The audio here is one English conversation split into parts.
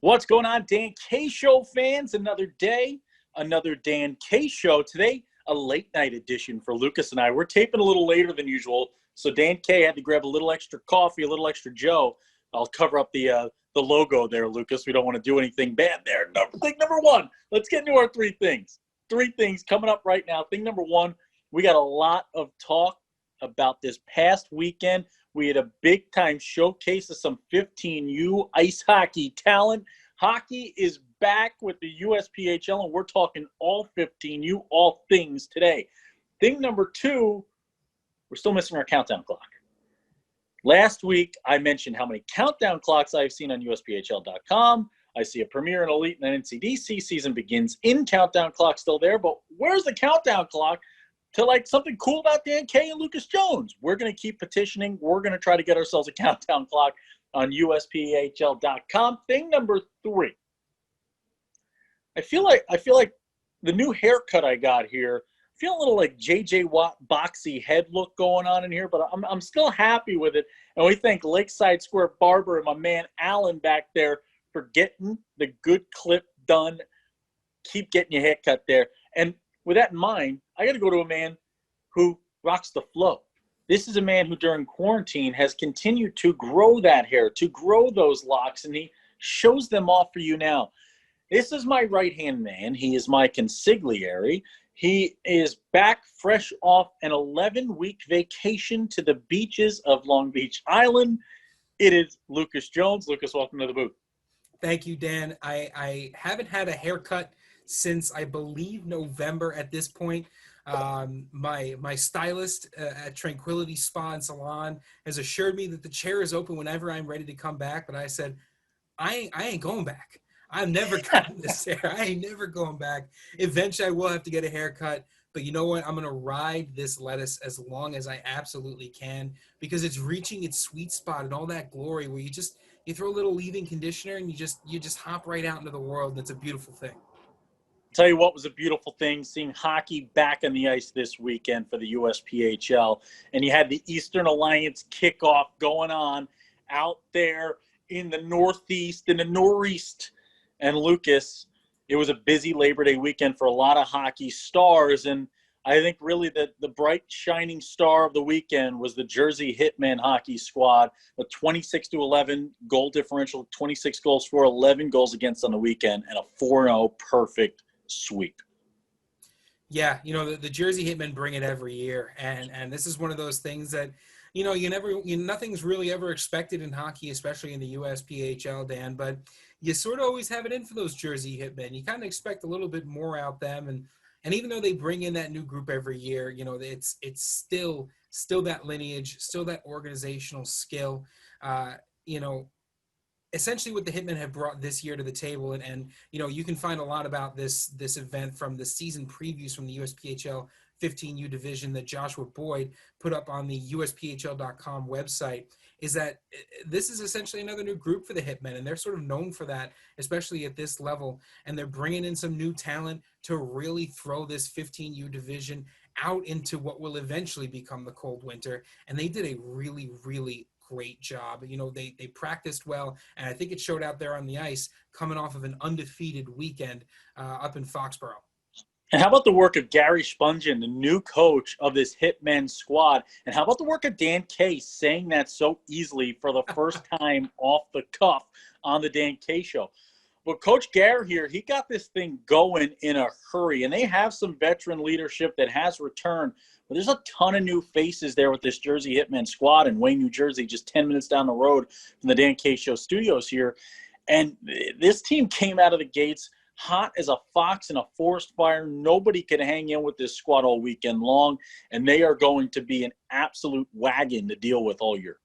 What's going on, Dan K Show fans? Another day, another Dan K Show. Today, a late night edition for Lucas and I. We're taping a little later than usual, so Dan K had to grab a little extra coffee, a little extra Joe. I'll cover up the logo there, Lucas. We don't want to do anything bad there. Thing number one, let's get into our three things. Three things coming up right now. Thing number one, we got a lot of talk about this past weekend. We had a big-time showcase of some 15U ice hockey talent. Hockey is back with the USPHL, and we're talking all 15U, all things today. Thing number two, we're still missing our countdown clock. Last week, I mentioned how many countdown clocks I've seen on USPHL.com. I see a Premier and Elite and an NCDC season begins in countdown clock still there, but where's the countdown clock to like something cool about Dan K and Lucas Jones? We're going to keep petitioning. We're going to try to get ourselves a countdown clock on USPHL.com. Thing number three. I feel like the new haircut I got here, I feel a little like J.J. Watt boxy head look going on in here, but I'm still happy with it. And we thank Lakeside Square Barber and my man Alan back there for getting the good clip done. Keep getting your haircut there. And with that in mind, I got to go to a man who rocks the flow. This is a man who during quarantine has continued to grow that hair, to grow those locks, and he shows them off for you now. This is my right-hand man. He is my consigliere. He is back fresh off an 11-week vacation to the beaches of Long Beach Island. It is Lucas Jones. Lucas, welcome to the booth. Thank you, Dan. I haven't had a haircut since I believe November at this point. My stylist at Tranquility Spa and Salon has assured me that the chair is open whenever I'm ready to come back. But I said, I ain't going back. I'm never cutting this hair. I ain't never going back. Eventually, I will have to get a haircut. But you know what? I'm going to ride this lettuce as long as I absolutely can because it's reaching its sweet spot and all that glory where you throw a little leave-in conditioner and you just hop right out into the world. And it's a beautiful thing. Tell you what was a beautiful thing, seeing hockey back on the ice this weekend for the USPHL. And you had the Eastern Alliance Kickoff going on out there in the Northeast, in the Northeast. And Lucas, it was a busy Labor Day weekend for a lot of hockey stars. And I think really the bright, shining star of the weekend was the Jersey Hitmen hockey squad, a 26-11 goal differential, 26 goals for 11 goals against on the weekend, and a 4-0 perfect sweep. Yeah, the Jersey Hitmen bring it every year, and this is one of those things that nothing's really ever expected in hockey, especially in the USPHL, Dan, but you sort of always have it in for those Jersey Hitmen. You kind of expect a little bit more out them, and even though they bring in that new group every year, it's still that lineage, still that organizational skill. Essentially what the Hitmen have brought this year to the table, and you can find a lot about this event from the season previews from the USPHL 15U division that Joshua Boyd put up on the USPHL.com website, is that this is essentially another new group for the Hitmen, and they're sort of known for that, especially at this level, and they're bringing in some new talent to really throw this 15U division out into what will eventually become the cold winter, and they did a really, really great job. They practiced well, and I think it showed out there on the ice coming off of an undefeated weekend up in Foxborough. And how about the work of Gary Spungen, the new coach of this Hitmen squad? And how about the work of Dan K saying that so easily for the first time off the cuff on the Dan K Show? Well, Coach Gary here, he got this thing going in a hurry, and they have some veteran leadership that has returned. But there's a ton of new faces there with this Jersey Hitmen squad in Wayne, New Jersey, just 10 minutes down the road from the Dan K Show studios here. And this team came out of the gates hot as a fox in a forest fire. Nobody could hang in with this squad all weekend long, and they are going to be an absolute wagon to deal with all year.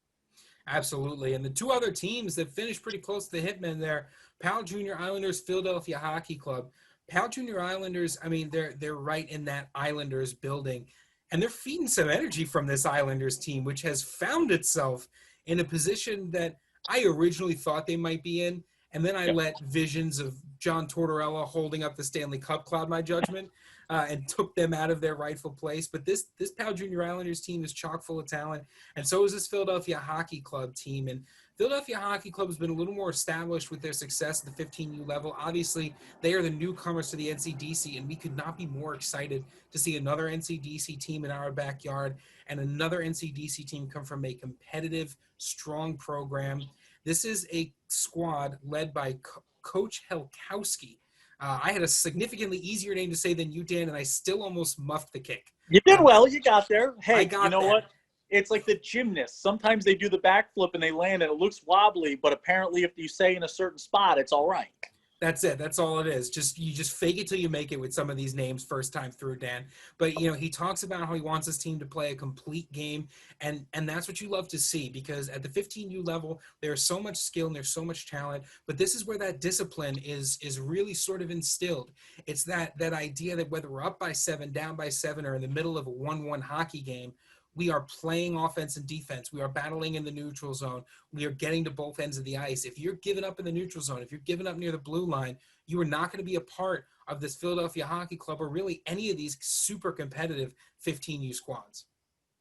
Absolutely. And the two other teams that finished pretty close to the Hitmen there, Pal Junior Islanders, Philadelphia Hockey Club. Pal Junior Islanders, I mean, they're right in that Islanders building, and they're feeding some energy from this Islanders team, which has found itself in a position that I originally thought they might be in. And then I let visions of John Tortorella holding up the Stanley Cup cloud my judgment and took them out of their rightful place. But this Pal Junior Islanders team is chock full of talent, and so is this Philadelphia Hockey Club team. And Philadelphia Hockey Club has been a little more established with their success at the 15U level. Obviously, they are the newcomers to the NCDC, and we could not be more excited to see another NCDC team in our backyard and another NCDC team come from a competitive, strong program. This is a squad led by Coach Helkowski. I had a significantly easier name to say than you, Dan, and I still almost muffed the kick. You did well. You got there. I Hey, you got know there. what? It's like the gymnasts. Sometimes they do the backflip and they land and it looks wobbly, but apparently if you say in a certain spot, it's all right. That's it. That's all it is. You just fake it till you make it with some of these names first time through, Dan. But he talks about how he wants his team to play a complete game, and that's what you love to see, because at the 15U level, there's so much skill and there's so much talent, but this is where that discipline is really sort of instilled. It's that idea that whether we're up by 7, down by 7, or in the middle of a 1-1 hockey game, we are playing offense and defense. We are battling in the neutral zone. We are getting to both ends of the ice. If you're giving up in the neutral zone, if you're giving up near the blue line, you are not going to be a part of this Philadelphia Hockey Club or really any of these super competitive 15U squads.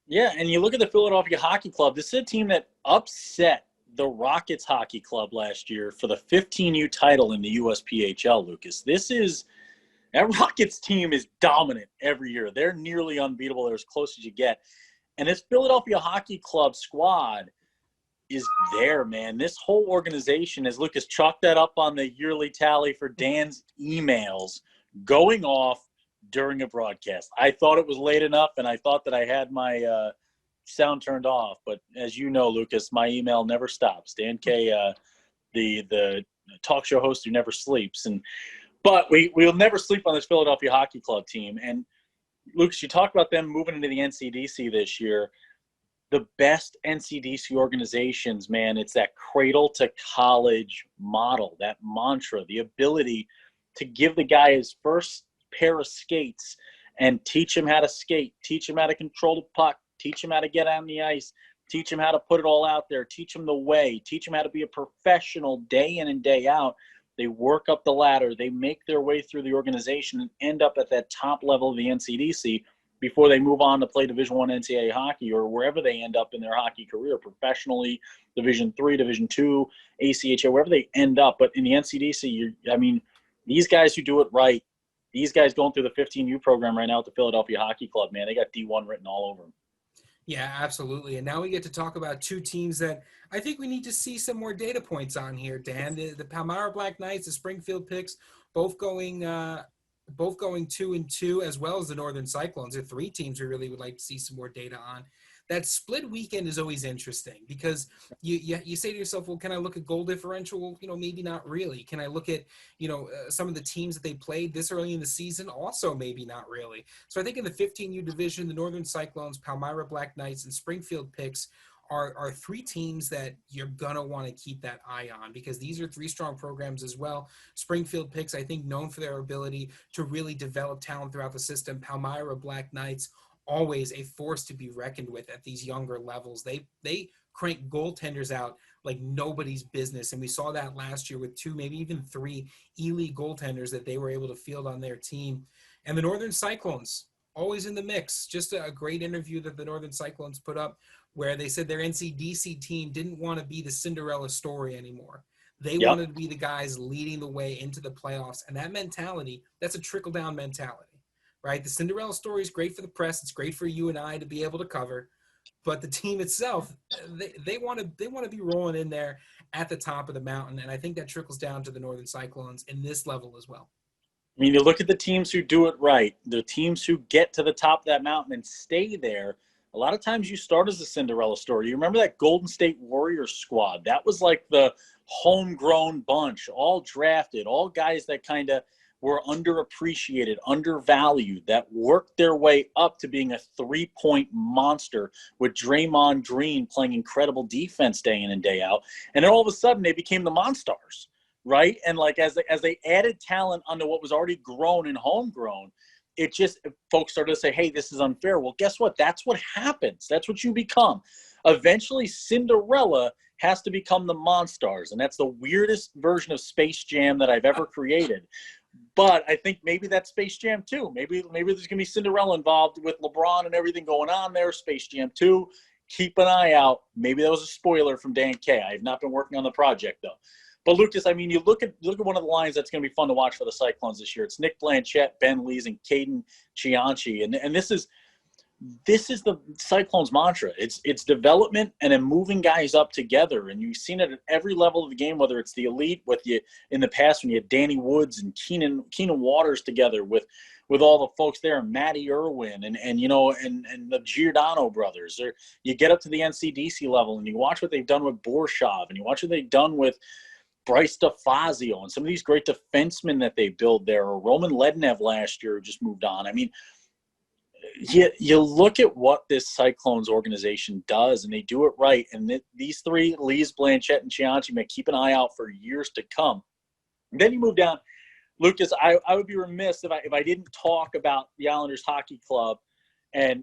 Yeah, and you look at the Philadelphia Hockey Club, this is a team that upset the Rockets Hockey Club last year for the 15U title in the USPHL, Lucas. That Rockets team is dominant every year. They're nearly unbeatable. They're as close as you get. And this Philadelphia Hockey Club squad is there, man. This whole organization, as Lucas chalked that up on the yearly tally for Dan's emails going off during a broadcast. I thought it was late enough, and I thought that I had my sound turned off. But as you know, Lucas, my email never stops. Dan K, the talk show host who never sleeps. But we'll never sleep on this Philadelphia Hockey Club team. And Lucas, you talked about them moving into the NCDC this year. The best NCDC organizations, man, it's that cradle to college model, that mantra, the ability to give the guy his first pair of skates and teach him how to skate, teach him how to control the puck, teach him how to get on the ice, teach him how to put it all out there, teach him the way, teach him how to be a professional day in and day out. They work up the ladder. They make their way through the organization and end up at that top level of the NCDC before they move on to play Division I NCAA hockey or wherever they end up in their hockey career, professionally, Division III, Division II, ACHA, wherever they end up. But in the NCDC, these guys who do it right, these guys going through the 15U program right now at the Philadelphia Hockey Club, man, they got D1 written all over them. Yeah, absolutely. And now we get to talk about two teams that I think we need to see some more data points on here, Dan. The Palmyra Black Knights, the Springfield Picks, both going 2-2, as well as the Northern Cyclones. There are three teams we really would like to see some more data on. That split weekend is always interesting because you say to yourself, well, can I look at goal differential? Well, maybe not really. Can I look at, some of the teams that they played this early in the season? Also, maybe not really. So I think in the 15U division, the Northern Cyclones, Palmyra Black Knights, and Springfield Picks are three teams that you're going to want to keep that eye on because these are three strong programs as well. Springfield Picks, I think, known for their ability to really develop talent throughout the system. Palmyra Black Knights, always a force to be reckoned with at these younger levels. They crank goaltenders out like nobody's business, and we saw that last year with 2, maybe even 3 elite goaltenders that they were able to field on their team. And the Northern Cyclones, always in the mix. Just a great interview that the Northern Cyclones put up where they said their NCDC team didn't want to be the Cinderella story anymore. They wanted to be the guys leading the way into the playoffs, and that mentality, that's a trickle-down mentality. Right, the Cinderella story is great for the press. It's great for you and I to be able to cover, but the team itself, they want to be rolling in there at the top of the mountain, and I think that trickles down to the Northern Cyclones in this level as well. I mean, you look at the teams who do it right, the teams who get to the top of that mountain and stay there. A lot of times you start as a Cinderella story. You remember that Golden State Warriors squad? That was like the homegrown bunch, all drafted, all guys that kind of were underappreciated, undervalued, that worked their way up to being a 3-point monster with Draymond Green playing incredible defense day in and day out. And then all of a sudden they became the Monstars, right? And like as they added talent onto what was already grown and homegrown, it just, folks started to say, hey, this is unfair. Well, guess what? That's what happens. That's what you become. Eventually, Cinderella has to become the Monstars, and that's the weirdest version of Space Jam that I've ever created. But I think maybe that's Space Jam 2. Maybe there's going to be Cinderella involved with LeBron and everything going on there. Space Jam 2. keep an eye out. Maybe that was a spoiler from Dan K. I have not been working on the project, though. But, Lucas, I mean, you look at one of the lines that's going to be fun to watch for the Cyclones this year. It's Nick Blanchette, Ben Lees, and Caden Chianchi. And this is the Cyclones mantra. It's development and then moving guys up together. And you've seen it at every level of the game, whether it's the elite with you in the past when you had Danny Woods and Keenan Waters together with all the folks there, and Matty Irwin and the Giordano brothers. Or you get up to the NCDC level and you watch what they've done with Borshov, and you watch what they've done with Bryce DeFazio and some of these great defensemen that they build there, or Roman Lednev last year who just moved on. I mean, you look at what this Cyclones organization does, and they do it right. And these three, Lees, Blanchette, and Chianchi, may keep an eye out for years to come. And then you move down. Lucas, I would be remiss if I didn't talk about the Islanders Hockey Club and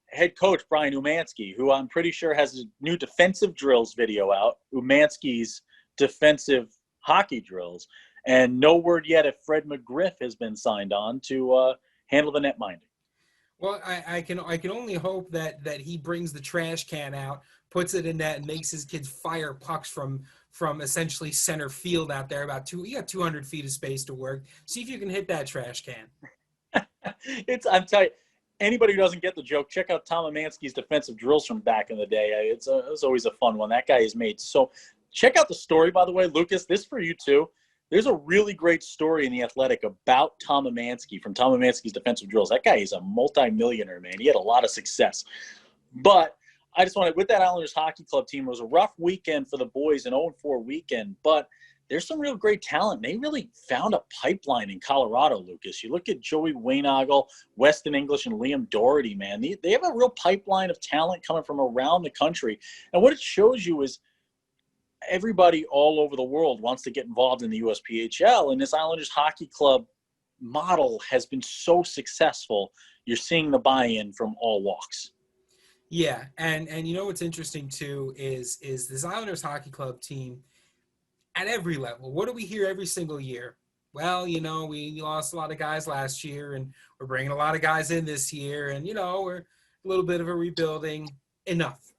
head coach Brian Umansky, who I'm pretty sure has a new defensive drills video out, Umansky's defensive hockey drills. And no word yet if Fred McGriff has been signed on to handle the net minding. Well, I can only hope that he brings the trash can out, puts it in net, and makes his kids fire pucks from essentially center field out there. You got 200 feet of space to work. See if you can hit that trash can. I'm telling you, anybody who doesn't get the joke, check out Tom Umansky's defensive drills from back in the day. It's always a fun one. That guy is made. So check out the story, by the way, Lucas. This is for you too. There's a really great story in The Athletic about Tom Umansky from Tom Umansky's defensive drills. That guy is a multimillionaire, man. He had a lot of success. But I just wanted, with that Islanders Hockey Club team, it was a rough weekend for the boys, an 0-4 weekend, but there's some real great talent. They really found a pipeline in Colorado, Lucas. You look at Joey Wainagle, Weston English, and Liam Doherty, man. They have a real pipeline of talent coming from around the country. And what it shows you is everybody all over the world wants to get involved in the USPHL, and this Islanders Hockey Club model has been so successful. You're seeing the buy-in from all walks. Yeah, and you know what's interesting too is this Islanders Hockey Club team at every level. What do we hear every single year? Well, we lost a lot of guys last year, and we're bringing a lot of guys in this year, and we're a little bit of a rebuilding. Enough.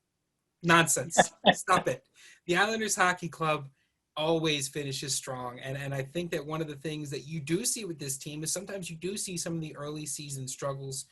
Nonsense. Stop it. The Islanders Hockey Club always finishes strong. And I think that one of the things that you do see with this team is sometimes you do see some of the early season struggles.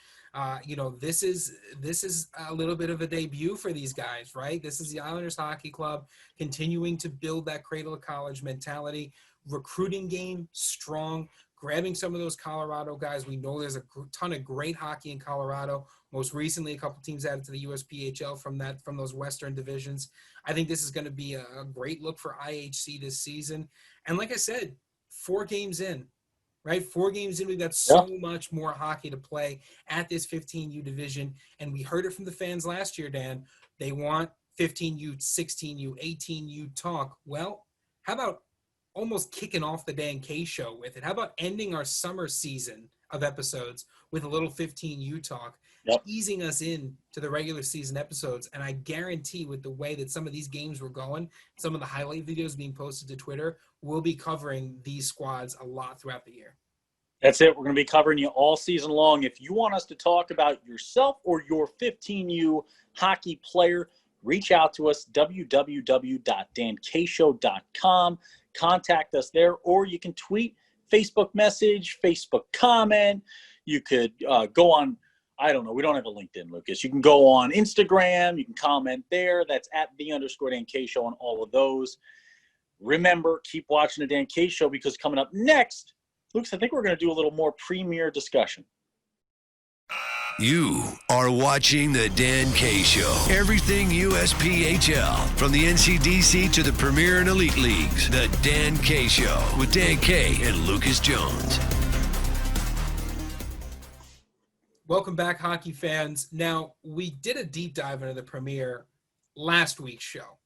This is a little bit of a debut for these guys, right? This is the Islanders Hockey Club continuing to build that cradle of college mentality, recruiting game strong, grabbing some of those Colorado guys. We know there's a ton of great hockey in Colorado. Most recently, a couple teams added to the USPHL from those Western divisions. I think this is going to be a great look for IHC this season. And like I said, 4 games in, right? 4 games in, we've got so much more hockey to play at this 15U division. And we heard it from the fans last year, Dan. They want 15U, 16U, 18U talk. Well, how about almost kicking off the Dan K show with it? How about ending our summer season of episodes with a little 15U talk, easing us in to the regular season episodes? And I guarantee with the way that some of these games were going, some of the highlight videos being posted to Twitter, we'll be covering these squads a lot throughout the year. That's it. We're going to be covering you all season long. If you want us to talk about yourself or your 15U hockey player, reach out to us, www.dankshow.com. Contact us there, or you can tweet, Facebook message, Facebook comment. You could go on, I don't know, we don't have a LinkedIn, Lucas. You can go on Instagram. You can comment there. That's at @the_Dan K Show on all of those. Remember, keep watching the Dan K Show, because coming up next, Lucas, I think we're going to do a little more premier discussion. You are watching the Dan K Show. Everything USPHL, from the NCDC to the Premier and Elite Leagues. The Dan K Show with Dan K and Lucas Jones. Welcome back, hockey fans. Now, we did a deep dive into the Premier last week's show,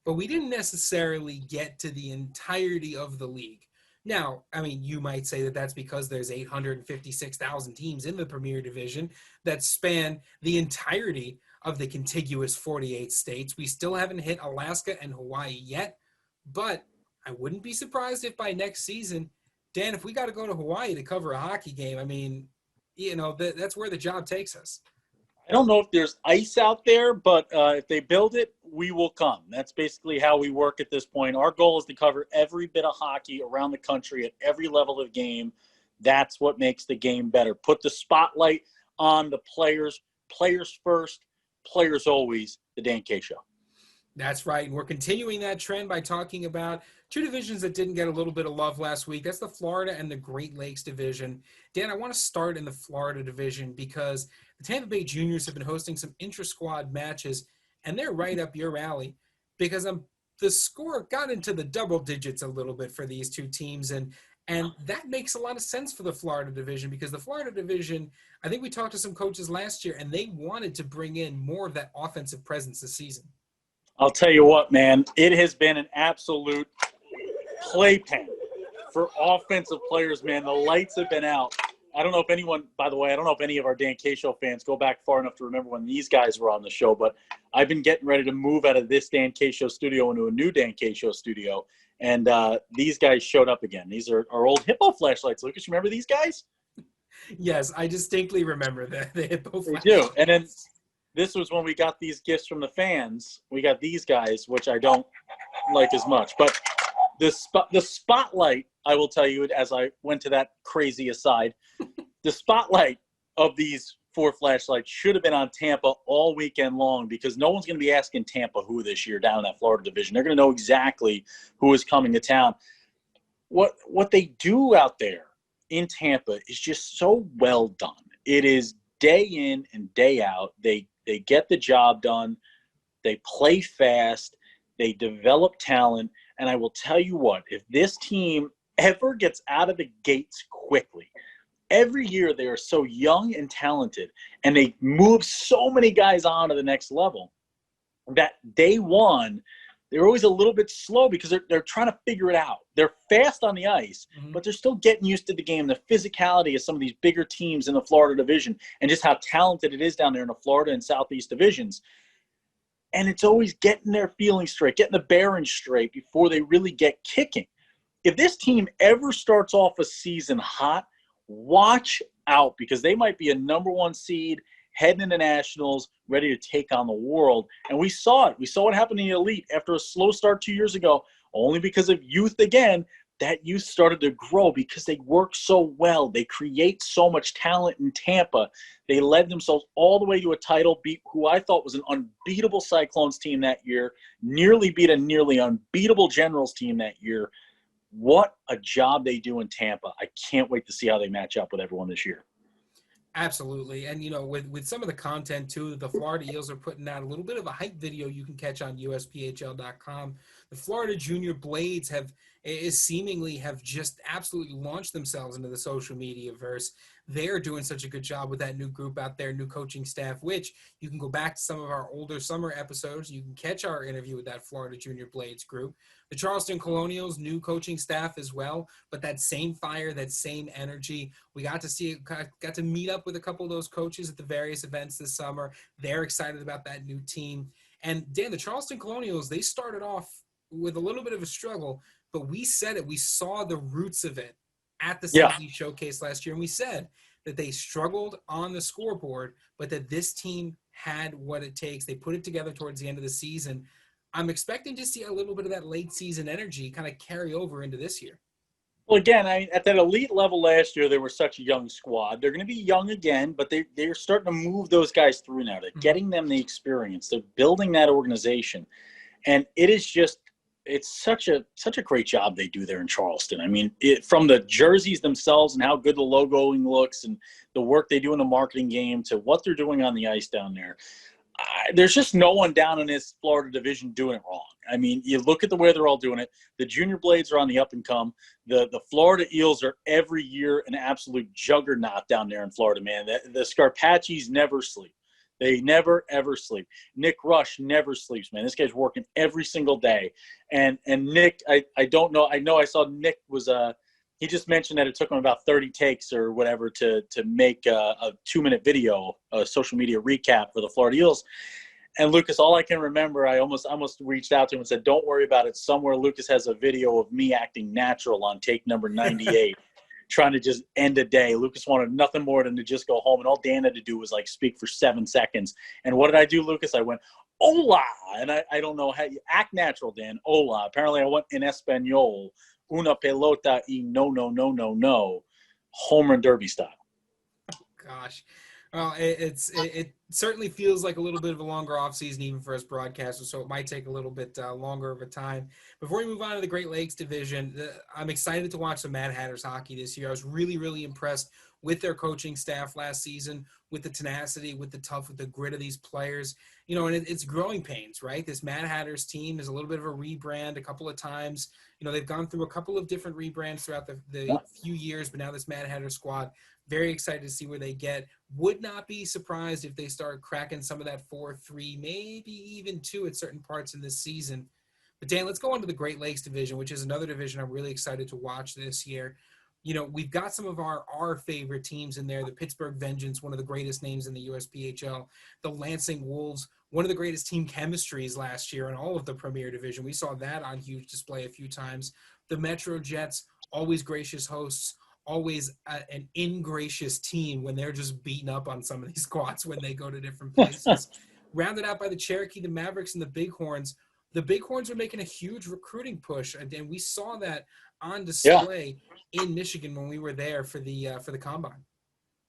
but we didn't necessarily get to the entirety of the league. Now, I mean, you might say that that's because there's 856,000 teams in the Premier Division that span the entirety of the contiguous 48 states. We still haven't hit Alaska and Hawaii yet, but I wouldn't be surprised if by next season, Dan, if we got to go to Hawaii to cover a hockey game, I mean, that's where the job takes us. I don't know if there's ice out there, but if they build it, we will come. That's basically how we work at this point. Our goal is to cover every bit of hockey around the country at every level of the game. That's what makes the game better. Put the spotlight on the players. Players first, players always. The Dan K Show. That's right. And we're continuing that trend by talking about two divisions that didn't get a little bit of love last week. That's the Florida and the Great Lakes division. Dan, I want to start in the Florida division because the Tampa Bay Juniors have been hosting some intra-squad matches, and they're right up your alley because the score got into the double digits a little bit for these two teams, and that makes a lot of sense for the Florida division because the Florida division, I think we talked to some coaches last year, and they wanted to bring in more of that offensive presence this season. I'll tell you what, man, it has been an absolute playpen for offensive players, man. The lights have been out. I don't know if anyone, by the way, I don't know if any of our Dan K Show fans go back far enough to remember when these guys were on the show, but I've been getting ready to move out of this Dan K Show studio into a new Dan K Show studio, and these guys showed up again. These are our old Hippo flashlights. Lucas, you remember these guys? Yes, I distinctly remember that. The Hippo flashlights. They do. And then this was when we got these gifts from the fans. We got these guys, which I don't like as much. But the spotlight, I will tell you, as I went to that crazy aside, the spotlight of these 4 flashlights should have been on Tampa all weekend long because no one's going to be asking Tampa who this year down in that Florida division. They're going to know exactly who is coming to town. What they do out there in Tampa is just so well done. It is day in and day out. They get the job done. They play fast. They develop talent. And I will tell you what, if this team ever gets out of the gates quickly, every year they are so young and talented, and they move so many guys on to the next level that day one, they're always a little bit slow because they're trying to figure it out. They're fast on the ice, but they're still getting used to the game, the physicality of some of these bigger teams in the Florida division, and just how talented it is down there in the Florida and Southeast divisions. And it's always getting their feelings straight, getting the bearings straight before they really get kicking. If this team ever starts off a season hot, watch out because they might be a number 1 seed heading into nationals, ready to take on the world. And we saw it. We saw what happened in the Elite after a slow start 2 years ago, only because of youth again. That youth started to grow because they work so well. They create so much talent in Tampa. They led themselves all the way to a title, beat who I thought was an unbeatable Cyclones team that year, nearly beat a nearly unbeatable Generals team that year. What a job they do in Tampa. I can't wait to see how they match up with everyone this year. Absolutely. And, with some of the content, too, the Florida Eels are putting out a little bit of a hype video you can catch on USPHL.com. The Florida Junior Blades have just absolutely launched themselves into the social media verse. They're doing such a good job with that new group out there, new coaching staff, which you can go back to some of our older summer episodes. You can catch our interview with that Florida Junior Blades group. The Charleston Colonials, new coaching staff as well, but that same fire, that same energy. We got to meet up with a couple of those coaches at the various events this summer. They're excited about that new team. And Dan, the Charleston Colonials, they started off with a little bit of a struggle, but we said it. We saw the roots of it at the Southeast Showcase last year, and we said that they struggled on the scoreboard, but that this team had what it takes. They put it together towards the end of the season. I'm expecting to see a little bit of that late season energy kind of carry over into this year. Well, again, at that elite level last year, they were such a young squad. They're going to be young again, but they're starting to move those guys through now. They're getting them the experience. They're building that organization. And it is just – it's such a great job they do there in Charleston. I mean, from the jerseys themselves and how good the logoing looks and the work they do in the marketing game to what they're doing on the ice down there. There's just no one down in this Florida division doing it wrong. I mean, you look at the way they're all doing it. The Junior Blades are on the up and come. The Florida Eels are every year an absolute juggernaut down there in Florida, man. The Scarpacci's never sleep. They never, ever sleep. Nick Rush never sleeps, man. This guy's working every single day. And Nick, I don't know. I know I saw Nick was he just mentioned that it took him about 30 takes or whatever to make a 2-minute video, a social media recap for the Florida Eels. And Lucas, all I can remember, I almost reached out to him and said, don't worry about it. Somewhere Lucas has a video of me acting natural on take number 98. trying to just end a day. Lucas wanted nothing more than to just go home, and all Dan had to do was like speak for 7 seconds. And what did I do, Lucas? I went, hola, and I don't know how you act natural, Dan. Hola. Apparently I went in Espanol, una pelota y no, home run derby style. Gosh. Well, it certainly feels like a little bit of a longer offseason even for us broadcasters, so it might take a little bit longer of a time. Before we move on to the Great Lakes Division, I'm excited to watch the Mad Hatters hockey this year. I was really, really impressed with their coaching staff last season, with the tenacity, with the grit of these players. You know, and it's growing pains, right? This Mad Hatters team is a little bit of a rebrand a couple of times. You know, they've gone through a couple of different rebrands throughout the few years, but now this Mad Hatters squad, very excited to see where they get. Would not be surprised if they start cracking some of that 4-3, maybe even 2 at certain parts in this season. But Dan, let's go on to the Great Lakes Division, which is another division I'm really excited to watch this year. You know, we've got some of our favorite teams in there. The Pittsburgh Vengeance, one of the greatest names in the USPHL. The Lansing Wolves, one of the greatest team chemistries last year in all of the Premier Division. We saw that on huge display a few times. The Metro Jets, always gracious hosts, always an ingracious team when they're just beating up on some of these squads when they go to different places. Rounded out by the Cherokee, the Mavericks, and the Bighorns. The Bighorns are making a huge recruiting push, and we saw that on display in Michigan when we were there for the combine.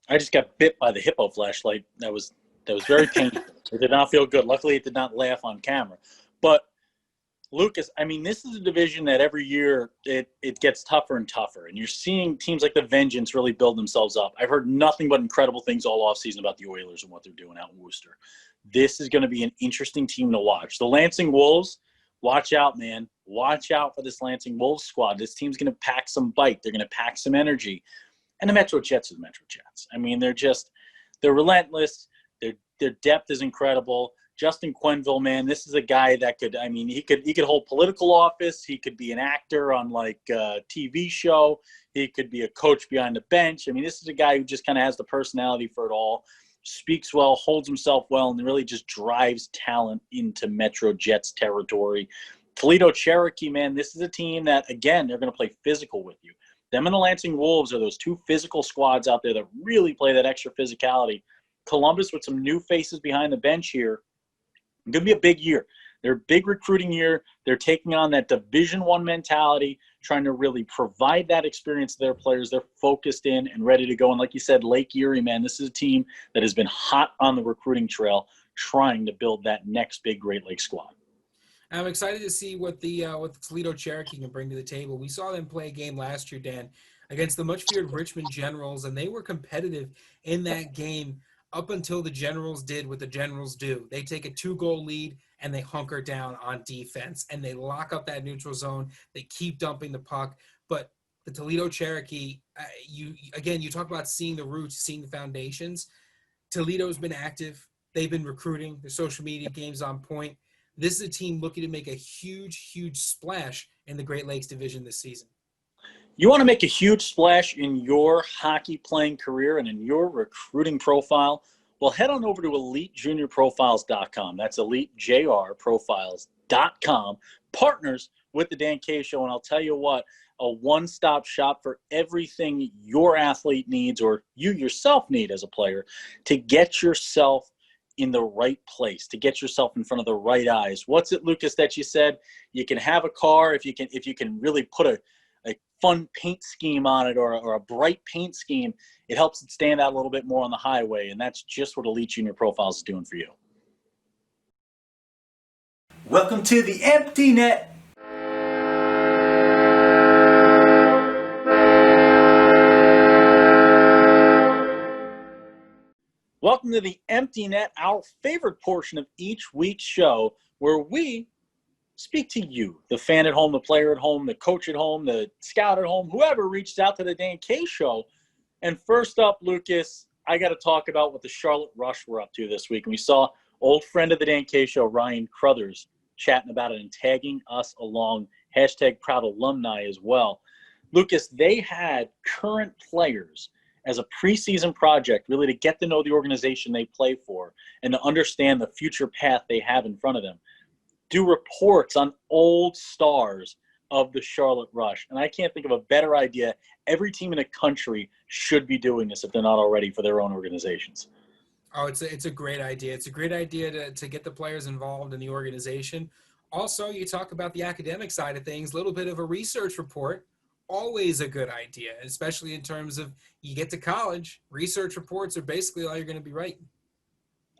I just got bit by the hippo flashlight. That was very painful. It did not feel good. Luckily, it did not laugh on camera. But Lucas, I mean, this is a division that every year it gets tougher and tougher, and you're seeing teams like the Vengeance really build themselves up. I've heard nothing but incredible things all offseason about the Oilers and what they're doing out in Worcester. This is going to be an interesting team to watch. The Lansing Wolves, watch out, man. Watch out for this Lansing Wolves squad. This team's going to pack some bite. They're going to pack some energy. And the Metro Jets are the Metro Jets. I mean, they're relentless. Their depth is incredible. Justin Quenville, man, this is a guy that he could hold political office. He could be an actor on like a TV show. He could be a coach behind the bench. I mean, this is a guy who just kind of has the personality for it all, speaks well, holds himself well, and really just drives talent into Metro Jets territory. Toledo Cherokee, man, this is a team that, again, they're going to play physical with you. Them and the Lansing Wolves are those 2 physical squads out there that really play that extra physicality. Columbus with some new faces behind the bench here. It's going to be a big year. They're a big recruiting year. They're taking on that Division I mentality, trying to really provide that experience to their players. They're focused in and ready to go. And like you said, Lake Erie, man, this is a team that has been hot on the recruiting trail, trying to build that next big Great Lakes squad. I'm excited to see what the Toledo Cherokee can bring to the table. We saw them play a game last year, Dan, against the much-feared Richmond Generals, and they were competitive in that game up until the Generals did what the Generals do. They take a 2-goal lead, and they hunker down on defense, and they lock up that neutral zone. They keep dumping the puck. But the Toledo Cherokee, you talk about seeing the roots, seeing the foundations. Toledo's been active. They've been recruiting. Their social media game's on point. This is a team looking to make a huge, huge splash in the Great Lakes Division this season. You want to make a huge splash in your hockey playing career and in your recruiting profile? Well, head on over to EliteJuniorProfiles.com. That's EliteJRProfiles.com. Partners with the Dan K Show, and I'll tell you what, a one-stop shop for everything your athlete needs or you yourself need as a player to get yourself in the right place, to get yourself in front of the right eyes. What's it, Lucas, that you said? You can have a car if you can really put a fun paint scheme on it or a bright paint scheme. It helps it stand out a little bit more on the highway, and that's just what Elite Junior Profiles is doing for you. Welcome to the Empty Net. Welcome to the Empty Net, our favorite portion of each week's show, where we speak to you, the fan at home, the player at home, the coach at home, the scout at home, whoever reached out to the Dan K Show. And first up, Lucas, I got to talk about what the Charlotte Rush were up to this week. And we saw old friend of the Dan K Show, Ryan Crothers, chatting about it and tagging us along, #proud alumni as well. Lucas, they had current players as a preseason project, really to get to know the organization they play for and to understand the future path they have in front of them. Do reports on old stars of the Charlotte Rush. And I can't think of a better idea. Every team in the country should be doing this if they're not already for their own organizations. Oh, it's a great idea. It's a great idea to get the players involved in the organization. Also, you talk about the academic side of things, a little bit of a research report, always a good idea, especially in terms of you get to college, research reports are basically all you're going to be writing.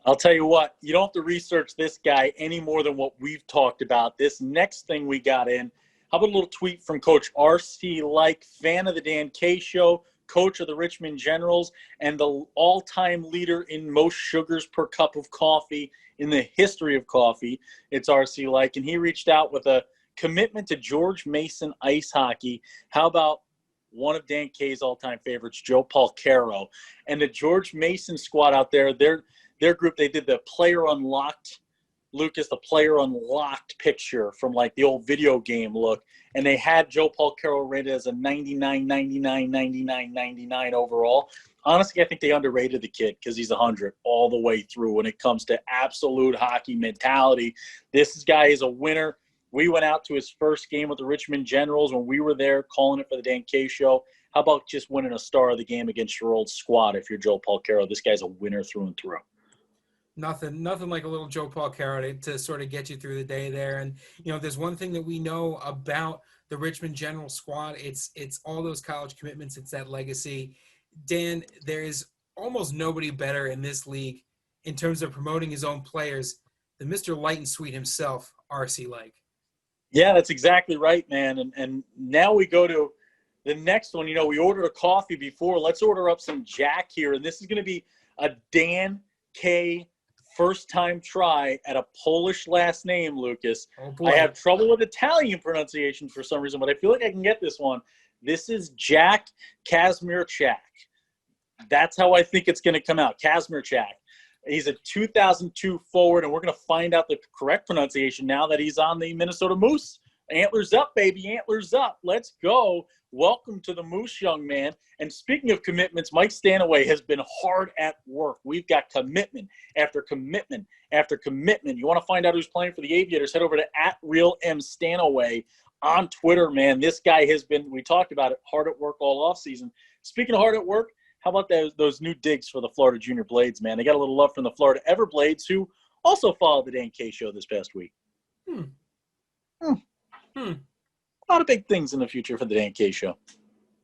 I'll tell you what, you don't have to research this guy any more than what we've talked about. This next thing we got in, how about a little tweet from Coach R.C. Like, fan of the Dan K Show, coach of the Richmond Generals, and the all-time leader in most sugars per cup of coffee in the history of coffee. It's R.C. Like, and he reached out with a commitment to George Mason ice hockey. How about one of Dan K's all-time favorites, Joe Palcaro, and the George Mason squad out there, their group, they did the player unlocked, Lucas, the player unlocked picture from like the old video game look. And they had Joe Palcaro rated as a 99, 99, 99, 99 overall. Honestly, I think they underrated the kid because he's 100 all the way through when it comes to absolute hockey mentality. This guy is a winner. We went out to his first game with the Richmond Generals when we were there calling it for the Dan K Show. How about just winning a star of the game against your old squad if you're Joe Palcaro? This guy's a winner through and through. Nothing like a little Joe Palcaro to sort of get you through the day there. And, you know, there's one thing that we know about the Richmond General squad. It's all those college commitments. It's that legacy. Dan, there is almost nobody better in this league in terms of promoting his own players than Mr. Light and Sweet himself, R.C. Like. Yeah, that's exactly right, man. And now we go to the next one. You know, we ordered a coffee before. Let's order up some Jack here. And this is going to be a Dan K first-time try at a Polish last name, Lucas. Oh, boy. I have trouble with Italian pronunciation for some reason, but I feel like I can get this one. This is Jack Kazmierczak. That's how I think it's going to come out, Kazmierczak. He's a 2002 forward, and we're going to find out the correct pronunciation now that he's on the Minnesota Moose. Antlers up, baby, antlers up. Let's go. Welcome to the Moose, young man. And speaking of commitments, Mike Stanaway has been hard at work. We've got commitment after commitment after commitment. You want to find out who's playing for the Aviators, head over to @RealMStanaway on Twitter, man. This guy has been, we talked about it, hard at work all offseason. Speaking of hard at work, how about those new digs for the Florida Junior Blades, man? They got a little love from the Florida Everblades, who also followed the Dan K Show this past week. A lot of big things in the future for the Dan K Show.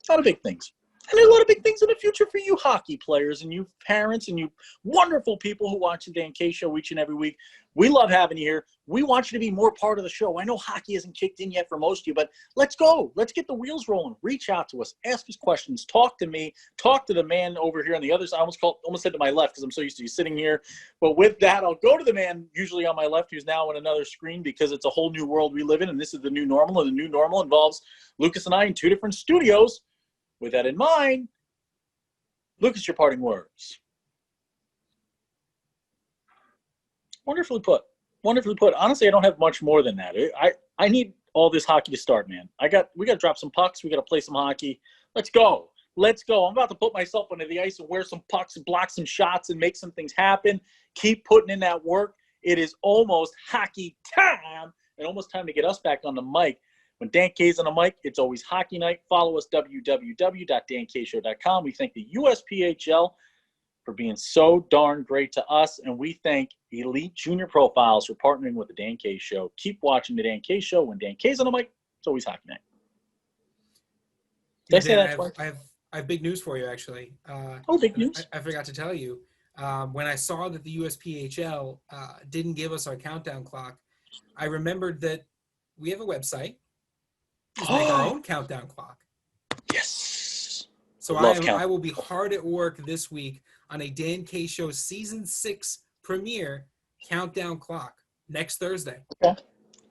A lot of big things. And there's a lot of big things in the future for you hockey players and you parents and you wonderful people who watch the Dan K Show each and every week. We love having you here. We want you to be more part of the show. I know hockey hasn't kicked in yet for most of you, but let's go. Let's get the wheels rolling. Reach out to us. Ask us questions. Talk to me. Talk to the man over here on the other side. I almost said to my left because I'm so used to you sitting here. But with that, I'll go to the man usually on my left who's now on another screen because it's a whole new world we live in, and this is the new normal, and the new normal involves Lucas and I in two different studios. With that in mind, Lucas, your parting words. Wonderfully put. Wonderfully put. Honestly, I don't have much more than that. I need all this hockey to start, man. We got to drop some pucks. We got to play some hockey. Let's go. Let's go. I'm about to put myself onto the ice and wear some pucks and block some shots and make some things happen. Keep putting in that work. It is almost hockey time and almost time to get us back on the mic. When Dan K's on the mic, it's always hockey night. Follow us, www.dankshow.com. We thank the USPHL for being so darn great to us, and we thank Elite Junior Profiles for partnering with the Dan K Show. Keep watching the Dan K Show. When Dan K's on the mic, it's always hockey night. Did I say that twice? I have big news for you, actually. Big news. I forgot to tell you. When I saw that the USPHL didn't give us our countdown clock, I remembered that we have a website. Just make our own countdown clock. Yes. So I will be hard at work this week on a Dan K Show Season 6 premiere countdown clock next Thursday. Okay.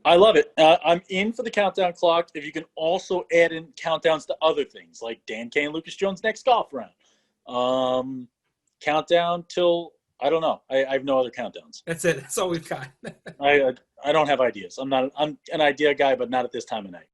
I love it. I'm in for the countdown clock. If you can also add in countdowns to other things like Dan K and Lucas Jones' next golf round. Countdown till, I don't know. I have no other countdowns. That's it. That's all we've got. I don't have ideas. I'm an idea guy, but not at this time of night.